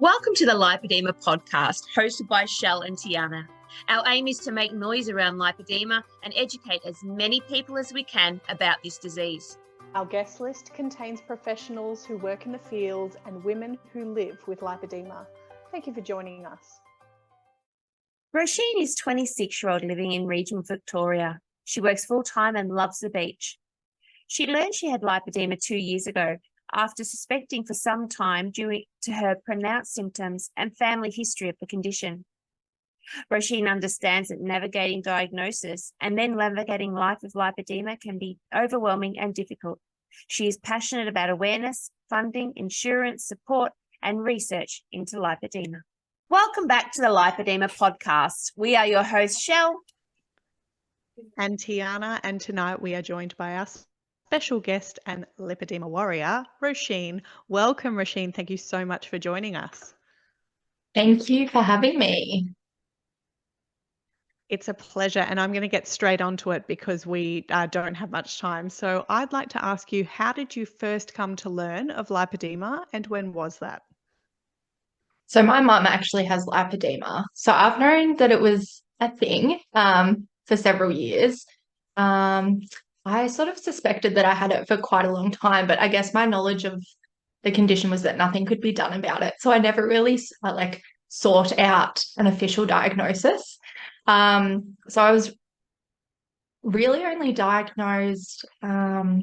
Welcome to the Lipoedema podcast, hosted by Shell and Tiana. Our aim is to make noise around lipedema and educate as many people as we can about this disease. Our guest list contains professionals who work in the field and women who live with lipedema. Thank you for joining us. Roisin is a 26-year-old living in regional Victoria. She works full-time and loves the beach. She learned she had lipedema 2 years ago after suspecting for some time due to her pronounced symptoms and family history of the condition. Roisin understands that navigating diagnosis and then navigating life with lipedema can be overwhelming and difficult. She is passionate about awareness, funding, insurance, support, and research into lipedema. Welcome back to the Lipoedema podcast. We are your hosts, Shell and Tiana, and tonight we are joined by our special guest and lipedema warrior, Roisin. Welcome, Roisin. Thank you so much for joining us. Thank you for having me. It's a pleasure, and I'm going to get straight onto it because we don't have much time. So I'd like to ask you, how did you first come to learn of lipedema, and when was that? So my mum actually has lipedema. So I've known that it was a thing for several years. I sort of suspected that I had it for quite a long time, but I guess my knowledge of the condition was that nothing could be done about it. So I never really sought out an official diagnosis. So I was really only diagnosed about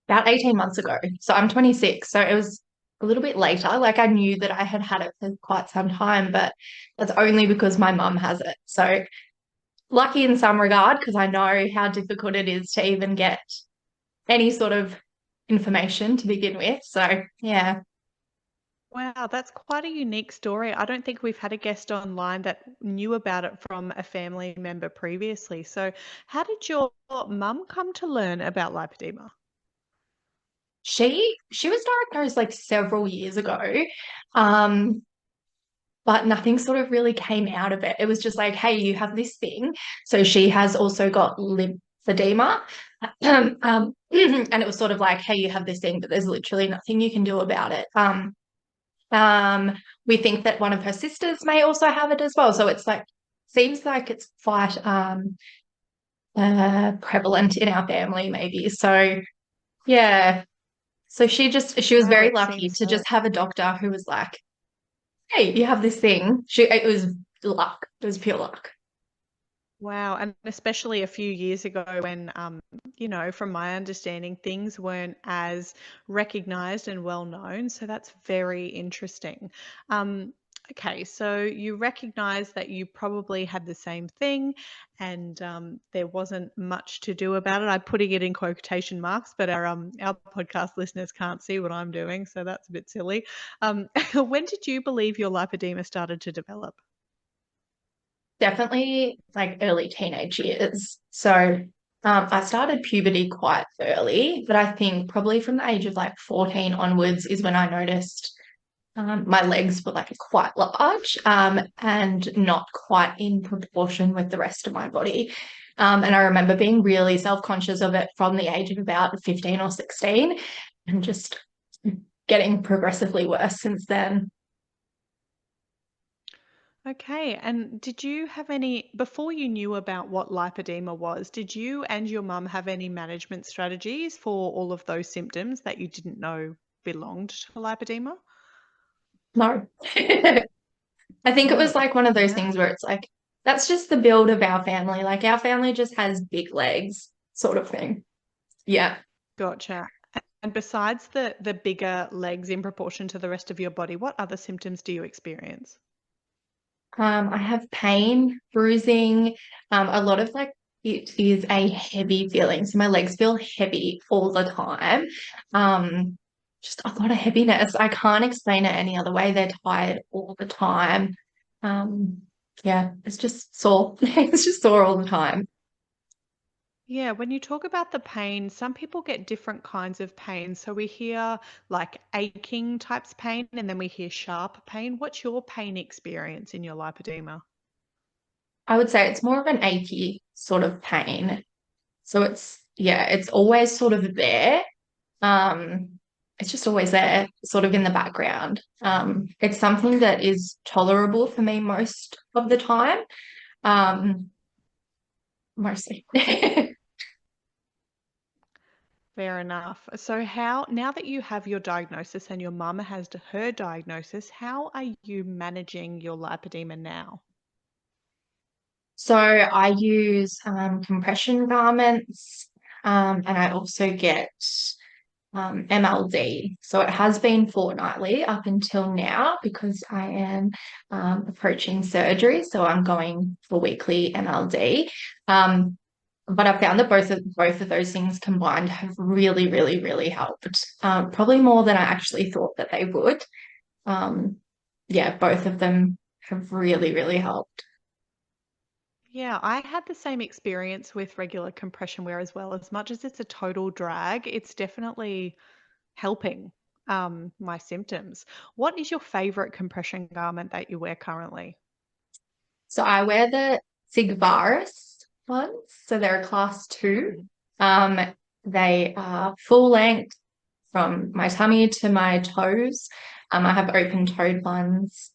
18 months ago. So I'm 26. So it was a little bit later. Like, I knew that I had had it for quite some time, but that's only because my mum has it. So lucky in some regard, because I know how difficult it is to even get any sort of information to begin with. So, yeah. Wow, that's quite a unique story. I don't think we've had a guest online that knew about it from a family member previously. So how did your mum come to learn about lipedema? She was diagnosed like several years ago, but nothing sort of really came out of it. It was just like, hey, you have this thing. So she has also got lymphedema. And it was sort of like, hey, you have this thing, but there's literally nothing you can do about it. We think that one of her sisters may also have it as well. So it's like, seems like it's quite prevalent in our family maybe. So yeah. So she was very lucky to just have a doctor who was like, hey, you have this thing. It was luck. It was pure luck. Wow. And especially a few years ago when, from my understanding, things weren't as recognized and well known. So that's very interesting. Okay, so you recognize that you probably had the same thing and there wasn't much to do about it. I'm putting it in quotation marks, but our podcast listeners can't see what I'm doing, so that's a bit silly. When did you believe your lipedema started to develop? Definitely like early teenage years. So I started puberty quite early, but I think probably from the age of like 14 onwards is when I noticed my legs were like quite large and not quite in proportion with the rest of my body. And I remember being really self-conscious of it from the age of about 15 or 16 and just getting progressively worse since then. Okay, and did you have before you knew about what lipedema was, did you and your mum have any management strategies for all of those symptoms that you didn't know belonged to lipedema? No. I think it was like one of those things where it's like, that's just the build of our family. Like, our family just has big legs sort of thing. Yeah. Gotcha. And besides the bigger legs in proportion to the rest of your body, what other symptoms do you experience? I have pain, bruising, a lot of like, it is a heavy feeling. So my legs feel heavy all the time. Just a lot of heaviness. I can't explain it any other way. They're tired all the time. Yeah, it's just sore. It's just sore all the time. Yeah, when you talk about the pain, some people get different kinds of pain. So we hear like aching types pain, and then we hear sharp pain. What's your pain experience in your lipedema? I would say it's more of an achy sort of pain. So it's always sort of there. Um, it's just always there, sort of in the background. It's something that is tolerable for me most of the time. Um, Mostly. Fair enough. So how, now that you have your diagnosis and your mum has her diagnosis, how are you managing your lipedema now? So I use compression garments, and I also get MLD. So it has been fortnightly up until now because I am approaching surgery. So I'm going for weekly MLD. But I found that both of those things combined have really, really, really helped. Probably more than I actually thought that they would. Um, yeah, both of them have really, really helped. Yeah, I had the same experience with regular compression wear as well. As much as it's a total drag, it's definitely helping my symptoms. What is your favorite compression garment that you wear currently? So I wear the Sigvaris ones. So they're a class 2. Um, they are full length from my tummy to my toes. I have open-toed ones.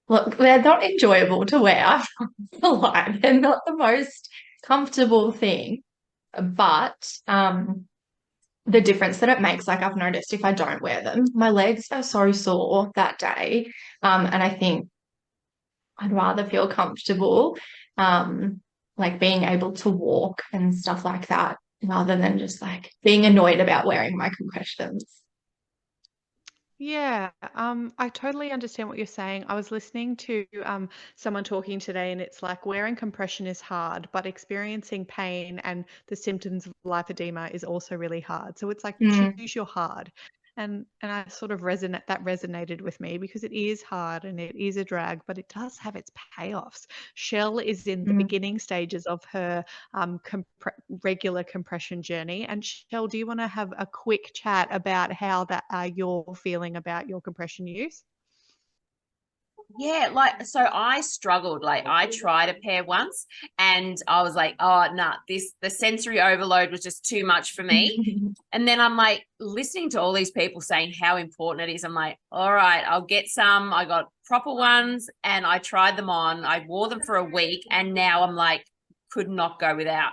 Look, they're not enjoyable to wear. I'm not gonna lie. They're not the most comfortable thing, but the difference that it makes, like I've noticed if I don't wear them, my legs are so sore that day. And I think I'd rather feel comfortable, um, like being able to walk and stuff like that, rather than just like being annoyed about wearing my compressions. Yeah, I totally understand what you're saying. I was listening to someone talking today, and it's like wearing compression is hard, but experiencing pain and the symptoms of lipedema is also really hard. So it's like Mm, choose your hard. And I sort of resonated with me because it is hard and it is a drag, but it does have its payoffs. Shell is in the mm. beginning stages of her regular compression journey. And Shell, do you want to have a quick chat about how that you're feeling about your compression use? Yeah, like so I struggled. Like I tried a pair once and I was like, oh nah, the sensory overload was just too much for me. And then I'm like listening to all these people saying how important it is. I'm like, all right, I'll get some. I got proper ones and I tried them on. I wore them for a week and now I'm like, could not go without.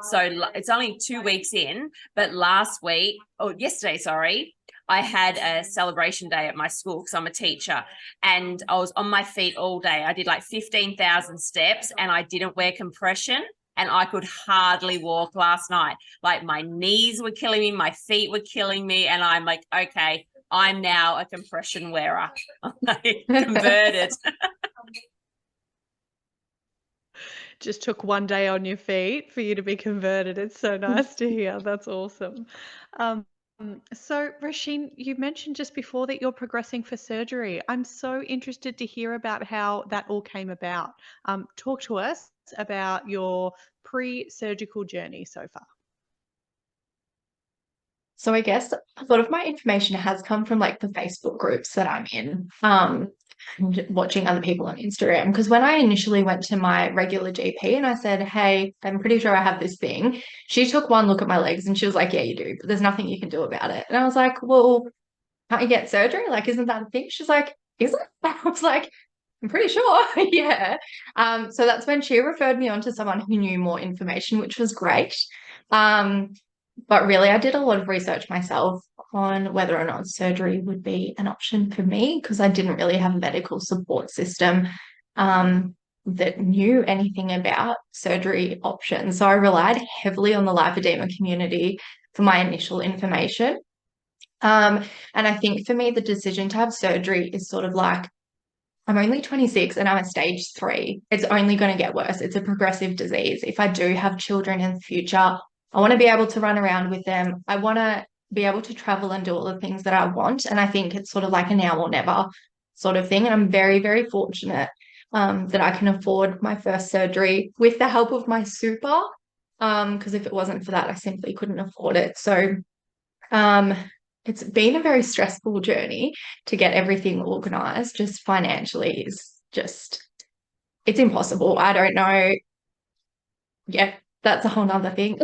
So it's only 2 weeks in, but last week, or yesterday, sorry, I had a celebration day at my school because I'm a teacher and I was on my feet all day. I did like 15,000 steps and I didn't wear compression and I could hardly walk last night. Like my knees were killing me, my feet were killing me. And I'm like, okay, I'm now a compression wearer. Converted. Just took one day on your feet for you to be converted. It's so nice to hear. That's awesome. Um, so, Rasheen, you mentioned just before that you're progressing for surgery. I'm so interested to hear about how that all came about. Talk to us about your pre-surgical journey so far. So I guess a lot of my information has come from like the Facebook groups that I'm in, and watching other people on Instagram. Because when I initially went to my regular GP and I said, "Hey, I'm pretty sure I have this thing," she took one look at my legs and she was like, "Yeah, you do, but there's nothing you can do about it." And I was like, "Well, can't you get surgery? Like, isn't that a thing?" She's like, "Is it?" I was like, "I'm pretty sure." Yeah. So that's when she referred me on to someone who knew more information, which was great. Um, but really, I did a lot of research myself on whether or not surgery would be an option for me because I didn't really have a medical support system um, that knew anything about surgery options. So I relied heavily on the lipedema community for my initial information. Um, and I think for me, the decision to have surgery is sort of like I'm only 26 and I'm at stage 3. It's only going to get worse. It's a progressive disease. If I do have children in the future, I want to be able to run around with them. I want to be able to travel and do all the things that I want. And I think it's sort of like a now or never sort of thing. And I'm very, very fortunate that I can afford my first surgery with the help of my super. Because if it wasn't for that, I simply couldn't afford it. So um, it's been a very stressful journey to get everything organized, just financially is just, it's impossible. I don't know. Yeah, that's a whole nother thing.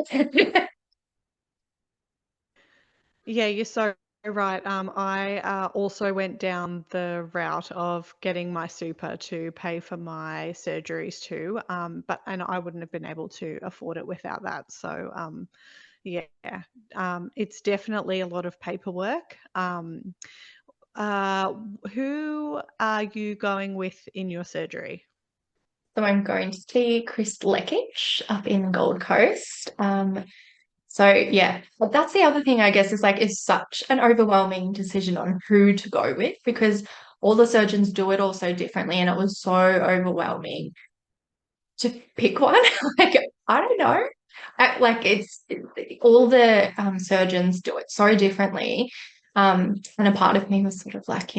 Yeah, you're so right. I also went down the route of getting my super to pay for my surgeries too. And I wouldn't have been able to afford it without that. So, yeah, it's definitely a lot of paperwork. Uh, who are you going with in your surgery? So I'm going to see Chris Leckich up in the Gold Coast. So yeah, but that's the other thing I guess is like it's such an overwhelming decision on who to go with because all the surgeons do it all so differently, and it was so overwhelming to pick one. Like I don't know. Like all the surgeons do it so differently. And a part of me was sort of like,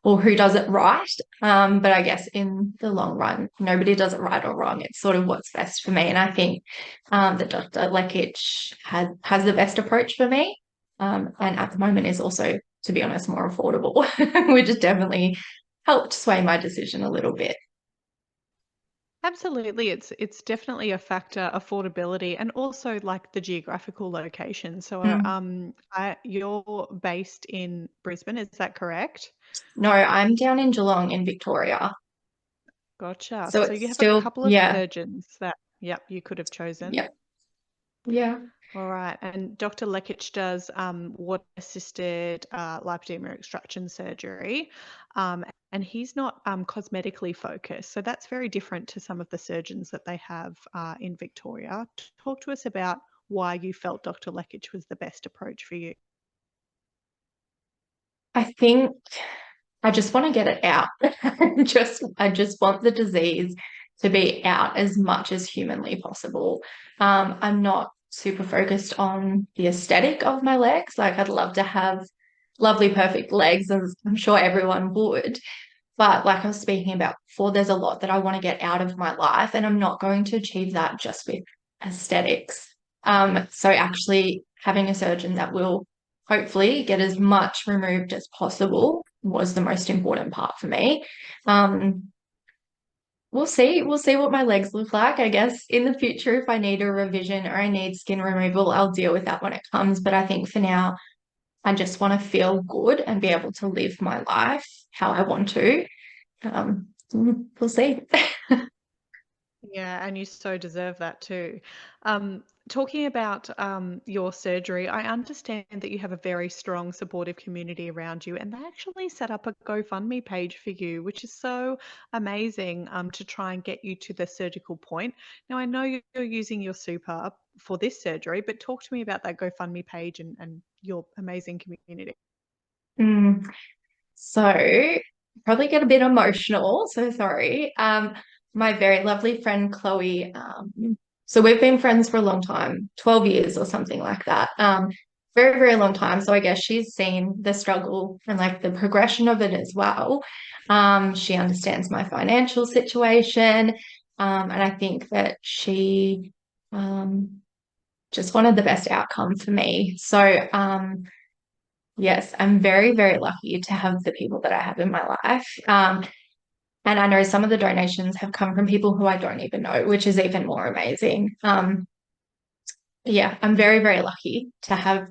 well, who does it right? But I guess in the long run, nobody does it right or wrong. It's sort of what's best for me. And I think that Dr. Lekic has the best approach for me. And at the moment is also, to be honest, more affordable, which has definitely helped sway my decision a little bit. Absolutely, it's definitely a factor, affordability, and also like the geographical location. So, Mm. you're based in Brisbane, is that correct? No, I'm down in Geelong in Victoria. Gotcha. So So it's you have a still, couple of yeah, surgeons that, yep, you could have chosen. yeah, yeah. All right. And Dr. Lekic does water-assisted lipedema extraction surgery, and he's not cosmetically focused. So that's very different to some of the surgeons that they have in Victoria. Talk to us about why you felt Dr. Lekic was the best approach for you. I think I just want to get it out. I just want the disease to be out as much as humanly possible. I'm not super focused on the aesthetic of my legs. Like I'd love to have lovely, perfect legs, as I'm sure everyone would. But like I was speaking about before, there's a lot that I want to get out of my life, and I'm not going to achieve that just with aesthetics. So actually having a surgeon that will hopefully get as much removed as possible was the most important part for me. Um, we'll see. We'll see what my legs look like. I guess in the future, if I need a revision or I need skin removal, I'll deal with that when it comes. But I think for now, I just want to feel good and be able to live my life how I want to. We'll see. Yeah, and you so deserve that too. Talking about your surgery, I understand that you have a very strong supportive community around you, and they actually set up a GoFundMe page for you, which is so amazing to try and get you to the surgical point. Now, I know you're using your super for this surgery, but talk to me about that GoFundMe page and your amazing community. Mm, so probably get a bit emotional. So sorry. My very lovely friend Chloe. So we've been friends for a long time, 12 years or something like that. Very, very long time. So I guess she's seen the struggle and like the progression of it as well. She understands my financial situation. And I think that she just wanted the best outcome for me. So yes, I'm very, very lucky to have the people that I have in my life. And I know some of the donations have come from people who I don't even know, which is even more amazing. Yeah, I'm very, very lucky to have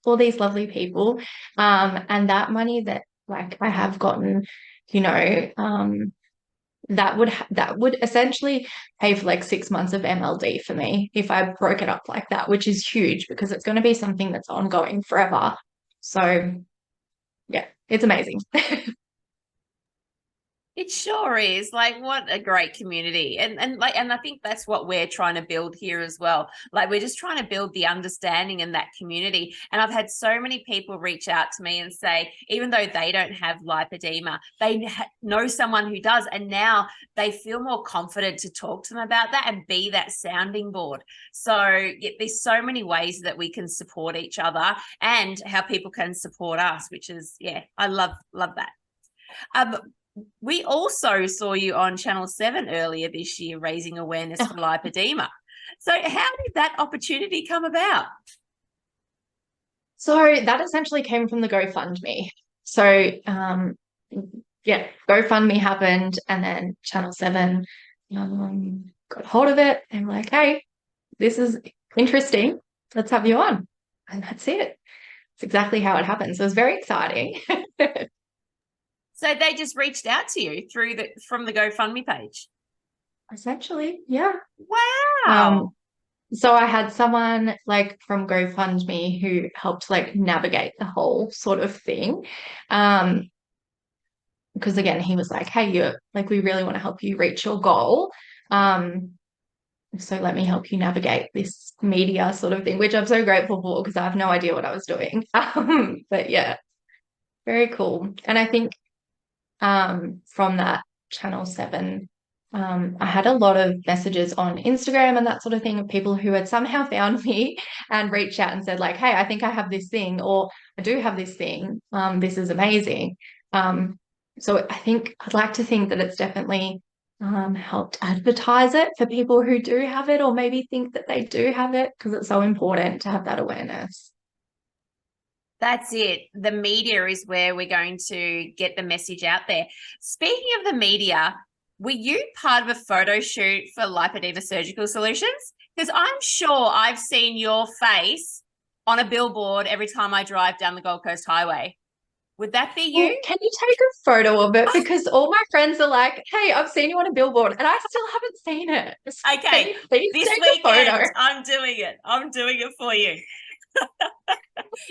all these lovely people. And that money that like I have gotten, you know, that would essentially pay for like 6 months of MLD for me if I broke it up like that, which is huge because it's going to be something that's ongoing forever. So yeah, it's amazing. It sure is. Like, what a great community. And I think that's what we're trying to build here as well. Like, we're just trying to build the understanding in that community. And I've had so many people reach out to me and say, even though they don't have lipedema, they know someone who does, and now they feel more confident to talk to them about that and be that sounding board. So there's so many ways that we can support each other and how people can support us, which is, yeah, I love that. Um, we also saw you on Channel 7 earlier this year raising awareness for lipedema. So how did that opportunity come about? So that essentially came from the GoFundMe. So yeah, GoFundMe happened and then Channel 7 got hold of it and were like, hey, this is interesting. Let's have you on. And that's it. it's exactly how it happened. So it was very exciting. So they just reached out to you from the GoFundMe page. Essentially, yeah. Wow. So I had someone like from GoFundMe who helped like navigate the whole sort of thing. Because again, he was like, hey, you're like, we really want to help you reach your goal. So let me help you navigate this media sort of thing, which I'm so grateful for because I have no idea what I was doing. But yeah, very cool. And I think from that Channel 7, I had a lot of messages on Instagram and that sort of thing of people who had somehow found me and reached out and said like, hey, I think I have this thing, or I do have this thing. This is amazing. So I think I'd like to think that it's definitely helped advertise it for people who do have it or maybe think that they do have it, because it's so important to have that awareness. That's it. The media is where we're going to get the message out there. Speaking of the media, were you part of a photo shoot for Lipoedema Surgical Solutions? Because I'm sure I've seen your face on a billboard every time I drive down the Gold Coast Highway. Would that be you? Well, can you take a photo of it? Because all my friends are like, hey, I've seen you on a billboard and I still haven't seen it. Okay, Please this take a photo. weekend I'm doing it. I'm doing it for you.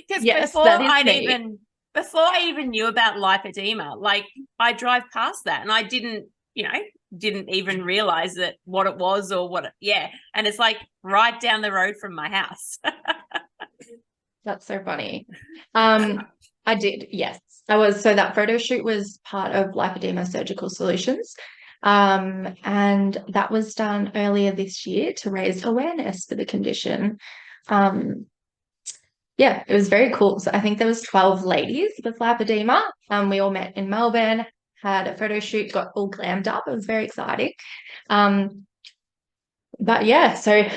Because Yes, that is me. before I even knew about lipedema, like I drive past that and I didn't even realize that what it was or and it's like right down the road from my house. That's so funny. I did, yes. So that photo shoot was part of Lipoedema Surgical Solutions. And that was done earlier this year to raise awareness for the condition. Yeah, it was very cool. So I think there was 12 ladies with lipedema. We all met in Melbourne, had a photo shoot, got all glammed up. It was very exciting. But yeah, so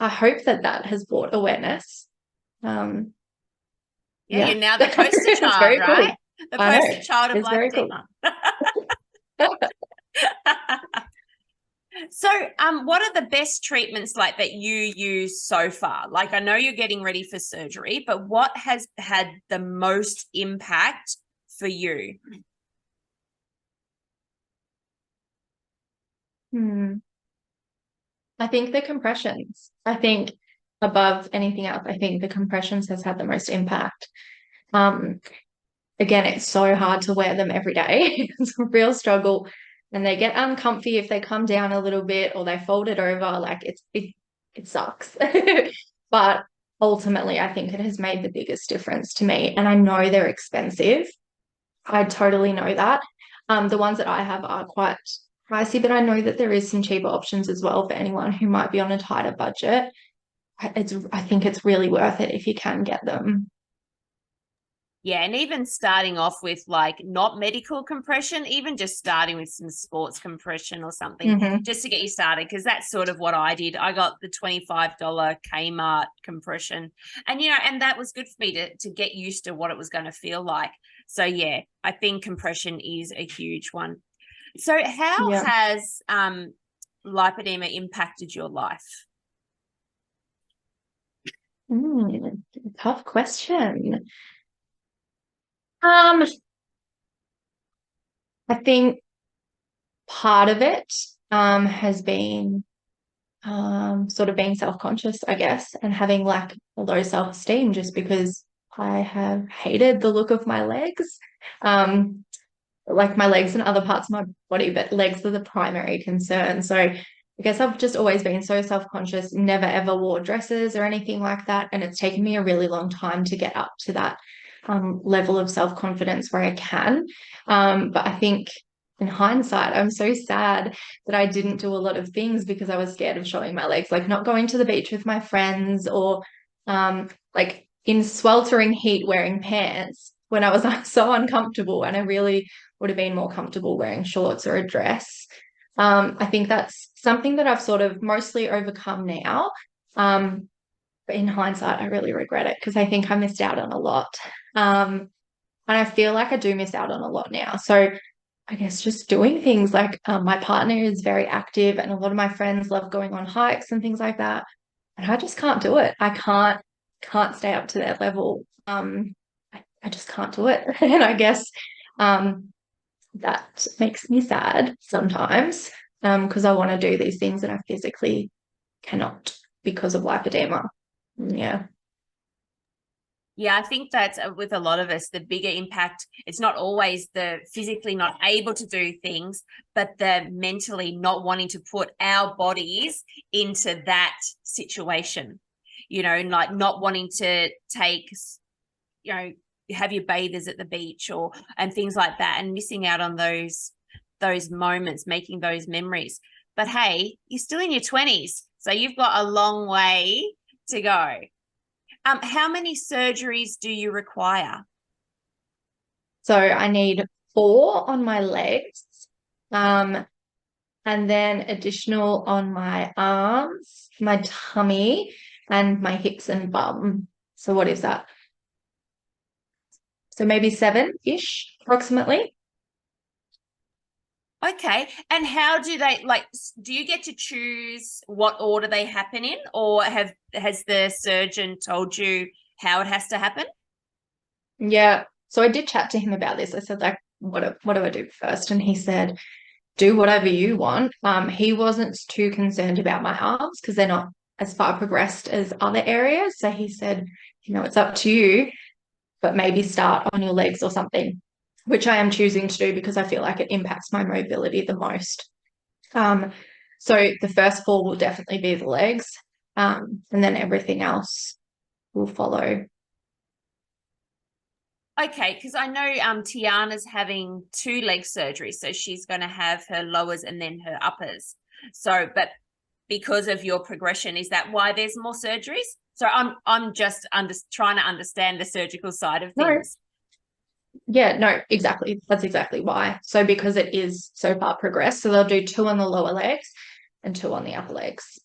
I hope that has brought awareness. You're now the poster child, right? Cool. The poster child of it's very cool. So, what are the best treatments like that you use so far? Like, I know you're getting ready for surgery, but what has had the most impact for you? I think the compressions. I think above anything else, I think the compressions has had the most impact. Again, it's so hard to wear them every day. It's a real struggle. And they get uncomfy if they come down a little bit or they fold it over. Like it sucks. But ultimately, I think it has made the biggest difference to me. And I know they're expensive. I totally know that. The ones that I have are quite pricey, but I know that there is some cheaper options as well for anyone who might be on a tighter budget. I think it's really worth it if you can get them. Yeah, and even starting off with like not medical compression, even just starting with some sports compression or something, just to get you started, because that's sort of what I did. I got the $25 Kmart compression, and and that was good for me to get used to what it was going to feel like. So yeah, I think compression is a huge one. So how has lipedema impacted your life? Tough question. I think part of it has been sort of being self-conscious, I guess, and having like a low self-esteem just because I have hated the look of my legs. Like my legs and other parts of my body, but legs are the primary concern. So I guess I've just always been so self-conscious, never ever wore dresses or anything like that. And it's taken me a really long time to get up to that level of self-confidence where I can. But I think in hindsight, I'm so sad that I didn't do a lot of things because I was scared of showing my legs, like not going to the beach with my friends or like in sweltering heat wearing pants when I was so uncomfortable, and I really would have been more comfortable wearing shorts or a dress. I think that's something that I've sort of mostly overcome now. But in hindsight, I really regret it because I think I missed out on a lot. And I feel like I do miss out on a lot now. So I guess just doing things like my partner is very active and a lot of my friends love going on hikes and things like that. And I just can't do it. I can't stay up to that level. I just can't do it. And I guess that makes me sad sometimes, because I want to do these things and I physically cannot because of lipedema. Yeah. Yeah, I think that's with a lot of us, the bigger impact, it's not always the physically not able to do things, but the mentally not wanting to put our bodies into that situation, like not wanting to take, have your bathers at the beach and things like that, and missing out on those moments, making those memories. But hey, you're still in your 20s, so you've got a long way to go. How many surgeries do you require? So I need 4 on my legs, and then additional on my arms, my tummy, and my hips and bum. So what is that? So maybe 7-ish, approximately. Okay. And how do they, do you get to choose what order they happen in, or has the surgeon told you how it has to happen? Yeah. So I did chat to him about this. I said, like, what do I do first? And he said, do whatever you want. He wasn't too concerned about my arms because they're not as far progressed as other areas. So he said, it's up to you, but maybe start on your legs or something, which I am choosing to do because I feel like it impacts my mobility the most. So the first 4 will definitely be the legs, and then everything else will follow. Okay, because I know Tiana's having 2 leg surgeries, so she's going to have her lowers and then her uppers. So, but because of your progression, is that why there's more surgeries? So I'm just trying to understand the surgical side of things. Yeah, no, exactly. That's exactly why. So because it is so far progressed, so they'll do 2 on the lower legs and 2 on the upper legs.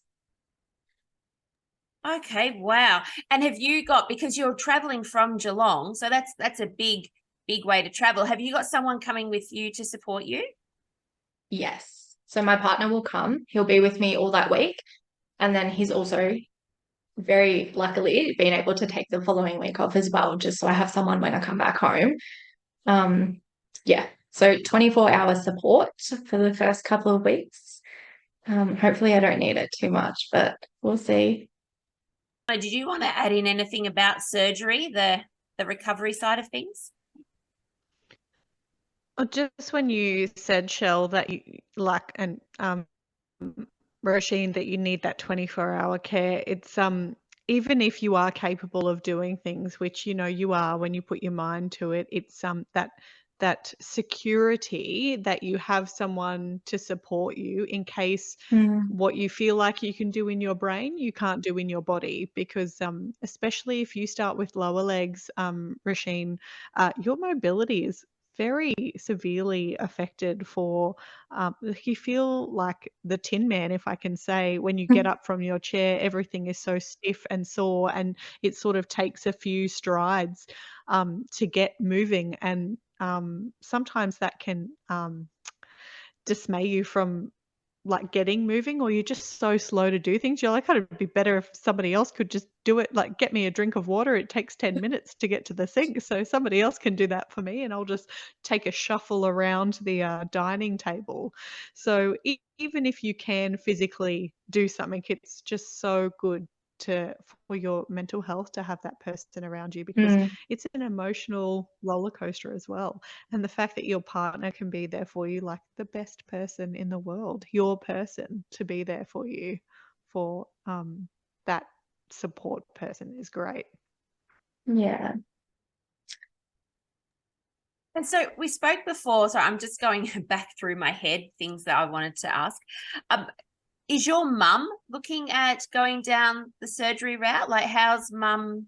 Okay, wow. And have you got, because you're traveling from Geelong, so that's a big way to travel. Have you got someone coming with you to support you? Yes. So my partner will come. He'll be with me all that week. And then he's also very luckily been able to take the following week off as well, just so I have someone when I come back home. Yeah. So 24-hour support for the first couple of weeks. Hopefully I don't need it too much, but we'll see. Did you want to add in anything about surgery, the recovery side of things? Just when you said, Shell, that you Roisin, that you need that 24-hour care, it's even if you are capable of doing things, which you are when you put your mind to it, it's that security that you have someone to support you in case what you feel like you can do in your brain, you can't do in your body, because especially if you start with lower legs, Roisin, your mobility is very severely affected for you feel like the Tin Man, if I can say. When you get up from your chair, everything is so stiff and sore, and it sort of takes a few strides to get moving, and sometimes that can dismay you from getting moving, or you're just so slow to do things. You're like, "Oh, it'd be better if somebody else could just do it. Like, get me a drink of water. It takes 10 minutes to get to the sink. So somebody else can do that for me, and I'll just take a shuffle around the dining table." So even if you can physically do something, it's just so good for your mental health to have that person around you, because it's an emotional roller coaster as well. And the fact that your partner can be there for you, like the best person in the world, your person to be there for you, for that support person, is great. Yeah. And so we spoke before, so I'm just going back through my head, things that I wanted to ask. Is your mum looking at going down the surgery route? Like, how's mum,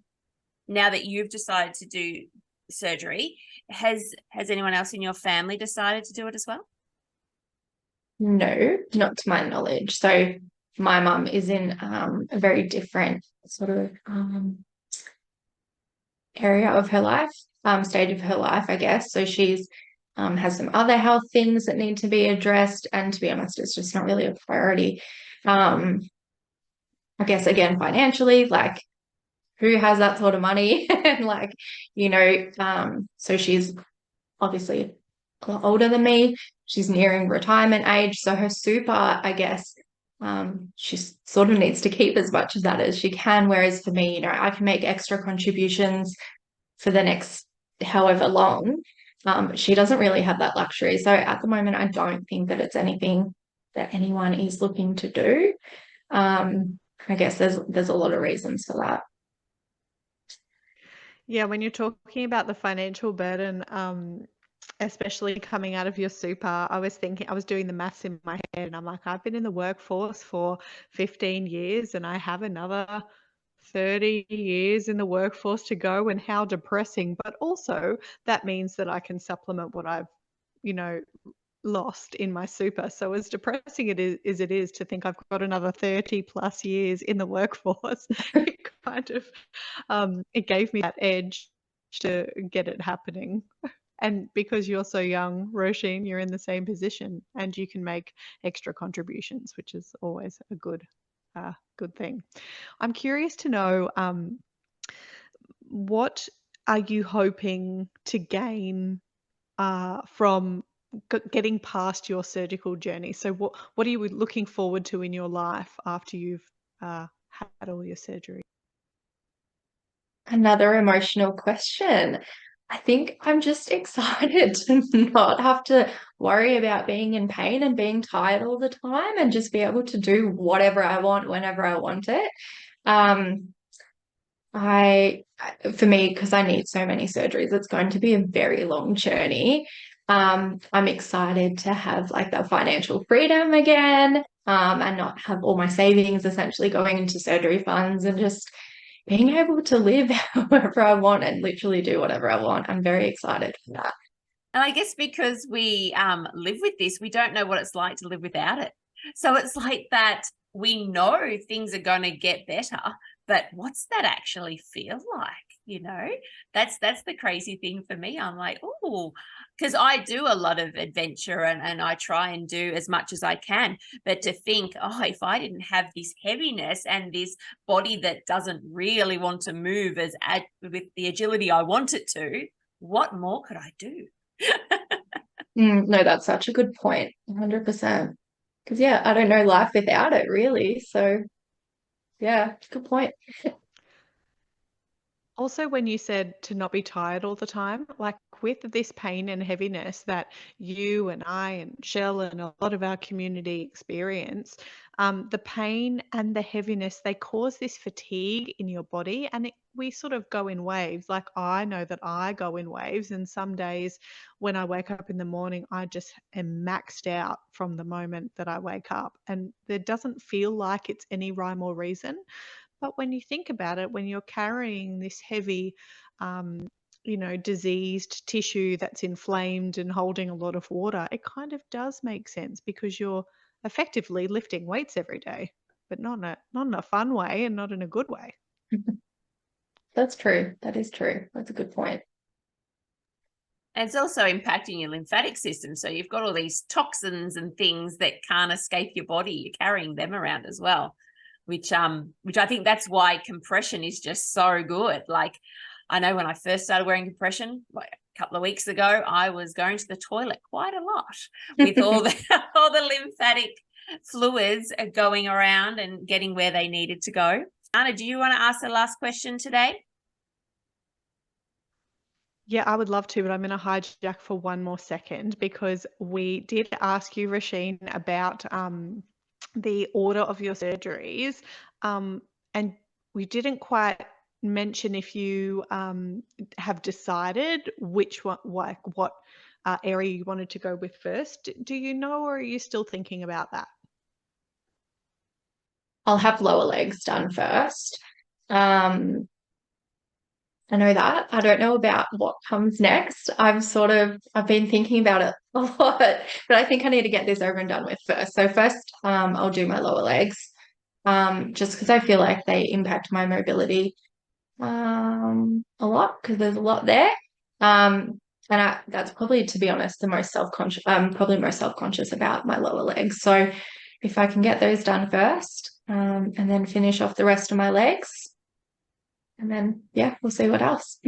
now that you've decided to do surgery, has anyone else in your family decided to do it as well? No, not to my knowledge. So my mum is in a very different sort of area of her life, stage of her life, I guess. So she's has some other health things that need to be addressed, and to be honest, it's just not really a priority. I guess again financially, like who has that sort of money? And like, so she's obviously a lot older than me. She's nearing retirement age. So her super, I guess, she sort of needs to keep as much of that as she can. Whereas for me, I can make extra contributions for the next however long. But she doesn't really have that luxury. So at the moment, I don't think that it's anything that anyone is looking to do. I guess there's a lot of reasons for that. Yeah, when you're talking about the financial burden, especially coming out of your super, I was doing the maths in my head, and I'm like, I've been in the workforce for 15 years and I have another 30 years in the workforce to go, and how depressing. But also, that means that I can supplement what I've, you know, lost in my super. So as depressing it is to think I've got another 30 plus years in the workforce, it kind of it gave me that edge to get it happening. And because you're so young, Roisin, you're in the same position and you can make extra contributions, which is always a good thing. I'm curious to know, what are you hoping to gain from getting past your surgical journey? So what are you looking forward to in your life after you've had all your surgery? Another emotional question. I think I'm just excited to not have to worry about being in pain and being tired all the time and just be able to do whatever I want whenever I want it. Um, for me, because I need so many surgeries, it's going to be a very long journey. I'm excited to have like that financial freedom again, and not have all my savings essentially going into surgery funds and just being able to live however I want and literally do whatever I want. I'm very excited for that. And I guess because we live with this, we don't know what it's like to live without it. So it's like that we know things are going to get better, but what's that actually feel like? That's the crazy thing for me. I'm like, oh, because I do a lot of adventure and I try and do as much as I can. But to think, oh, if I didn't have this heaviness and this body that doesn't really want to move with the agility I want it to, what more could I do? No, that's such a good point. 100%. Because, yeah, I don't know life without it, really. So, yeah, good point. Also, when you said to not be tired all the time, like with this pain and heaviness that you and I and Shell and a lot of our community experience, the pain and the heaviness, they cause this fatigue in your body, and we sort of go in waves. Like I know that I go in waves, and some days when I wake up in the morning, I just am maxed out from the moment that I wake up, and there doesn't feel like it's any rhyme or reason. But when you think about it, when you're carrying this heavy, diseased tissue that's inflamed and holding a lot of water, it kind of does make sense because you're effectively lifting weights every day, but not in a fun way and not in a good way. That's true. That is true. That's a good point. And it's also impacting your lymphatic system. So you've got all these toxins and things that can't escape your body. You're carrying them around as well, which I think that's why compression is just so good. Like I know when I first started wearing compression, like a couple of weeks ago, I was going to the toilet quite a lot with all the all the lymphatic fluids going around and getting where they needed to go. Anna, do you want to ask the last question today? Yeah, I would love to, but I'm going to hijack for one more second because we did ask you, Roisin, about the order of your surgeries, and we didn't quite mention if you have decided which one, like what area you wanted to go with first. Do you know, or are you still thinking about that? I'll have lower legs done first. I know that. I don't know about what comes next. I've been thinking about it a lot, but I think I need to get this over and done with first. So first, I'll do my lower legs, just because I feel like they impact my mobility, a lot because there's a lot there. And that's probably, to be honest, the most self-conscious, probably most self-conscious about my lower legs. So if I can get those done first, and then finish off the rest of my legs, And then, yeah, we'll see what else.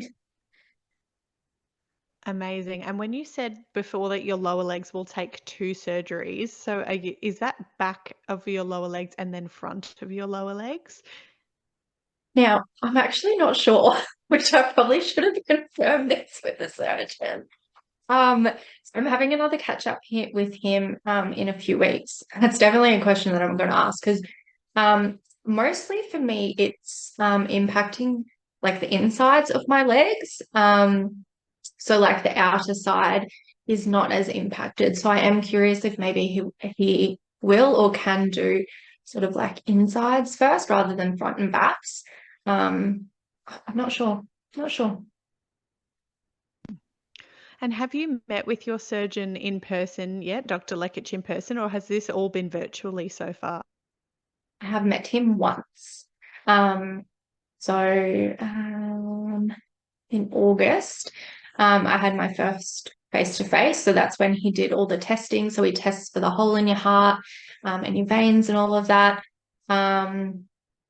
Amazing. And when you said before that your lower legs will take 2 surgeries, so is that back of your lower legs and then front of your lower legs? Now, I'm actually not sure, which I probably should have confirmed this with the surgeon. So I'm having another catch up here with him in a few weeks. That's definitely a question that I'm going to ask because mostly for me it's impacting like the insides of my legs. So like the outer side is not as impacted. So I am curious if maybe he will or can do sort of like insides first rather than front and backs. I'm not sure. Not sure. And have you met with your surgeon in person yet, Dr. Lekic in person, or has this all been virtually so far? I have met him once. So in August, I had my first face-to-face. So that's when he did all the testing. So he tests for the hole in your heart, and your veins and all of that.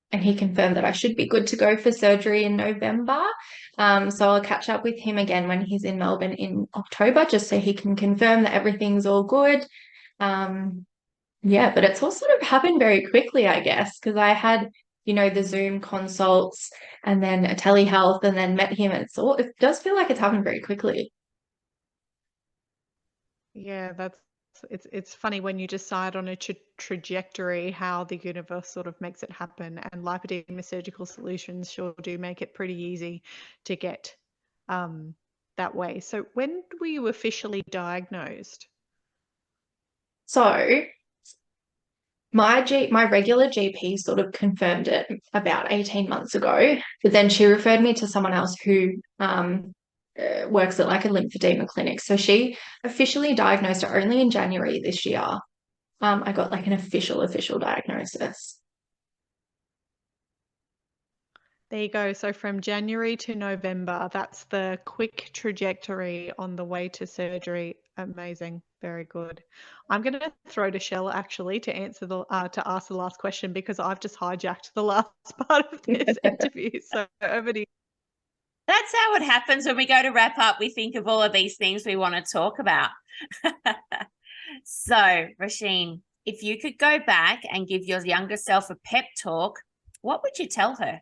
And he confirmed that I should be good to go for surgery in November. So I'll catch up with him again when he's in Melbourne in October, just so he can confirm that everything's all good. Yeah, but it's all sort of happened very quickly, I guess, because I had, the Zoom consults and then a telehealth and then met him. It does feel like it's happened very quickly. Yeah, it's funny when you decide on a trajectory how the universe sort of makes it happen, and lipedema surgical solutions sure do make it pretty easy to get that way. So when were you officially diagnosed? So my regular GP sort of confirmed it about 18 months ago, but then she referred me to someone else who works at like a lymphedema clinic. So she officially diagnosed it only in January this year. I got like an official diagnosis. There you go. So from January to November, that's the quick trajectory on the way to surgery. Amazing. Very good. I'm going to throw to Shell actually to answer to ask the last question because I've just hijacked the last part of this interview. So over to you. That's how it happens when we go to wrap up. We think of all of these things we want to talk about. So, Roisin, if you could go back and give your younger self a pep talk, what would you tell her?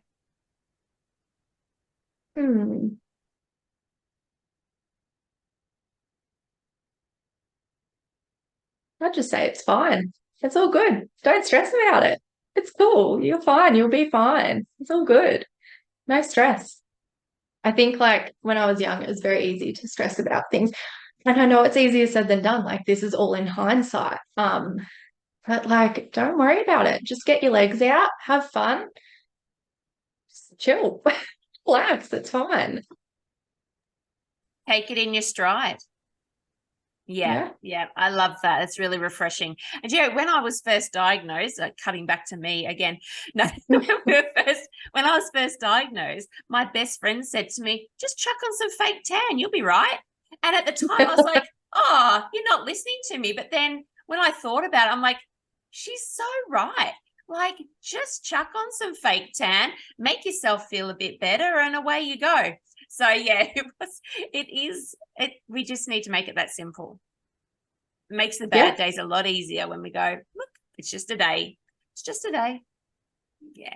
I'd just say it's fine. It's all good. Don't stress about it. It's cool. You're fine. You'll be fine. It's all good. No stress. I think like when I was young, it was very easy to stress about things. And I know it's easier said than done. Like this is all in hindsight. But like, don't worry about it. Just get your legs out, have fun, just chill, relax. It's fine. Take it in your stride. Yeah. I love that. It's really refreshing. And when I was first diagnosed, cutting back to me again, when I was first diagnosed, my best friend said to me, just chuck on some fake tan, you'll be right. And at the time I was like, oh, you're not listening to me. But then when I thought about it, I'm like, she's so right. Like, just chuck on some fake tan, make yourself feel a bit better, and away you go. So yeah, we just need to make it that simple. It makes the bad days a lot easier when we go, look, it's just a day. It's just a day. Yeah.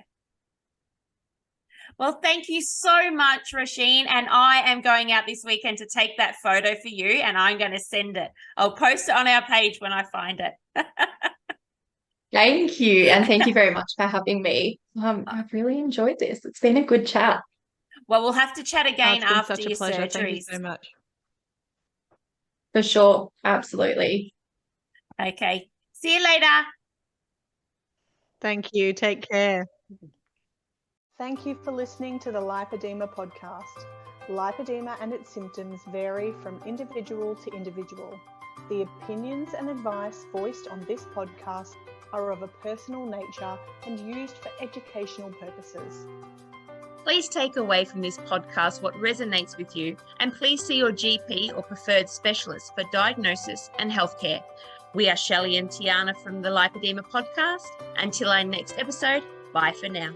Well, thank you so much, Roisin. And I am going out this weekend to take that photo for you, and I'm going to send it. I'll post it on our page when I find it. Thank you. And thank you very much for having me. I've really enjoyed this. It's been a good chat. Well, we'll have to chat again after such a your pleasure. surgeries. Thank you so much. For sure. Absolutely. Okay. See you later. Thank you. Take care. Thank you for listening to the Lipoedema podcast. Lipoedema and its symptoms vary from individual to individual. The opinions and advice voiced on this podcast are of a personal nature and used for educational purposes. Please take away from this podcast what resonates with you, and please see your GP or preferred specialist for diagnosis and healthcare. We are Shelley and Tiana from the Lipoedema podcast. Until our next episode, bye for now.